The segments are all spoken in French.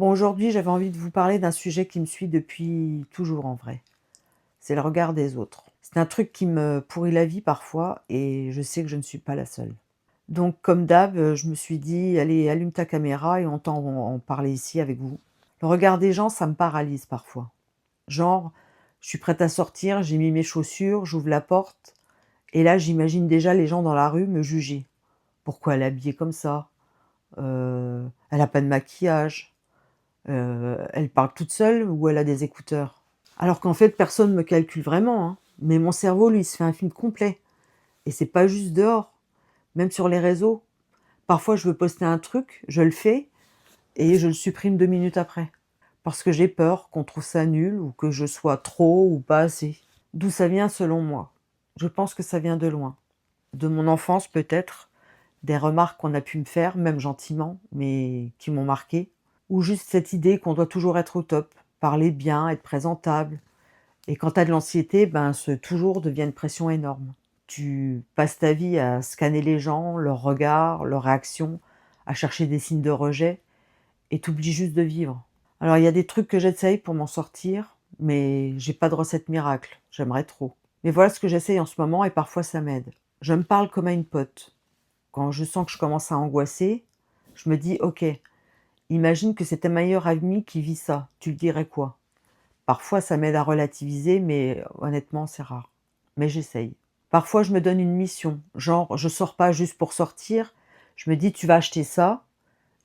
Bon, aujourd'hui, j'avais envie de vous parler d'un sujet qui me suit depuis toujours en vrai. C'est le regard des autres. C'est un truc qui me pourrit la vie parfois et je sais que je ne suis pas la seule. Donc, comme d'hab, je me suis dit: «Allez, allume ta caméra et on entend en parler ici avec vous». Le regard des gens, ça me paralyse parfois. Genre, je suis prête à sortir, j'ai mis mes chaussures, j'ouvre la porte et là, j'imagine déjà les gens dans la rue me juger. Pourquoi elle est habillée comme ça? Elle a pas de maquillage. Elle parle toute seule ou elle a des écouteurs? Alors qu'en fait, personne me calcule vraiment, hein, mais mon cerveau, lui, il se fait un film complet et c'est pas juste dehors, même sur les réseaux. Parfois, je veux poster un truc, je le fais et je le supprime 2 minutes après, parce que j'ai peur qu'on trouve ça nul ou que je sois trop ou pas assez. D'où ça vient selon moi? Je pense que ça vient de loin. De mon enfance peut-être, des remarques qu'on a pu me faire, même gentiment, mais qui m'ont marquée. Ou juste cette idée qu'on doit toujours être au top, parler bien, être présentable. Et quand tu as de l'anxiété, ben, ce toujours devient une pression énorme. Tu passes ta vie à scanner les gens, leurs regards, leurs réactions, à chercher des signes de rejet et tu oublies juste de vivre. Alors il y a des trucs que j'essaye pour m'en sortir, mais j'ai pas de recette miracle, j'aimerais trop. Mais voilà ce que j'essaye en ce moment et parfois ça m'aide. Je me parle comme à une pote. Quand je sens que je commence à angoisser, je me dis: «OK, imagine que c'est ta meilleure amie qui vit ça, tu lui dirais quoi?» Parfois ça m'aide à relativiser, mais honnêtement c'est rare. Mais j'essaye. Parfois je me donne une mission, genre je sors pas juste pour sortir, je me dis: «Tu vas acheter ça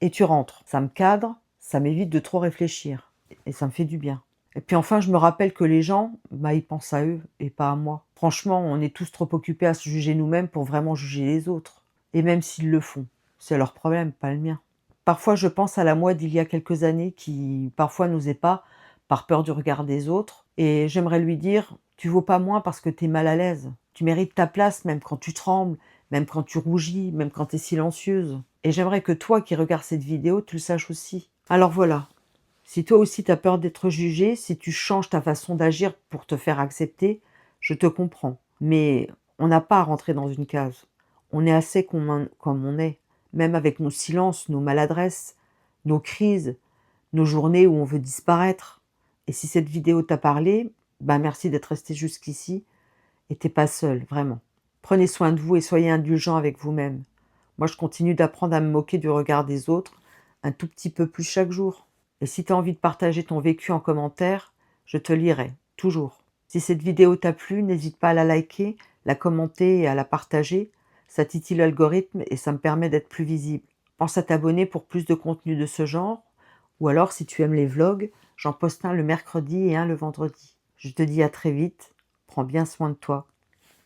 et tu rentres». Ça me cadre, ça m'évite de trop réfléchir et ça me fait du bien. Et puis enfin je me rappelle que les gens, bah, ils pensent à eux et pas à moi. Franchement, on est tous trop occupés à se juger nous-mêmes pour vraiment juger les autres. Et même s'ils le font, c'est leur problème, pas le mien. Parfois, je pense à la moi d'il y a quelques années qui, parfois, n'osait pas par peur du regard des autres et j'aimerais lui dire: «Tu vaux pas moins parce que tu es mal à l'aise. Tu mérites ta place même quand tu trembles, même quand tu rougis, même quand tu es silencieuse» et j'aimerais que toi qui regardes cette vidéo, tu le saches aussi. Alors voilà, si toi aussi tu as peur d'être jugé, si tu changes ta façon d'agir pour te faire accepter, je te comprends. Mais on n'a pas à rentrer dans une case. On est assez comme on est, même avec nos silences, nos maladresses, nos crises, nos journées où on veut disparaître. Et si cette vidéo t'a parlé, bah merci d'être resté jusqu'ici et t'es pas seul, vraiment. Prenez soin de vous et soyez indulgents avec vous-même. Moi, je continue d'apprendre à me moquer du regard des autres un tout petit peu plus chaque jour. Et si tu as envie de partager ton vécu en commentaire, je te lirai, toujours. Si cette vidéo t'a plu, n'hésite pas à la liker, la commenter et à la partager. Ça titille l'algorithme et ça me permet d'être plus visible. Pense à t'abonner pour plus de contenu de ce genre. Ou alors, si tu aimes les vlogs, j'en poste un le mercredi et un le vendredi. Je te dis à très vite. Prends bien soin de toi.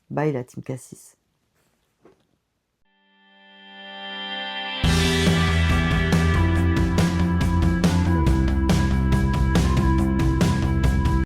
Bye la team Cassis.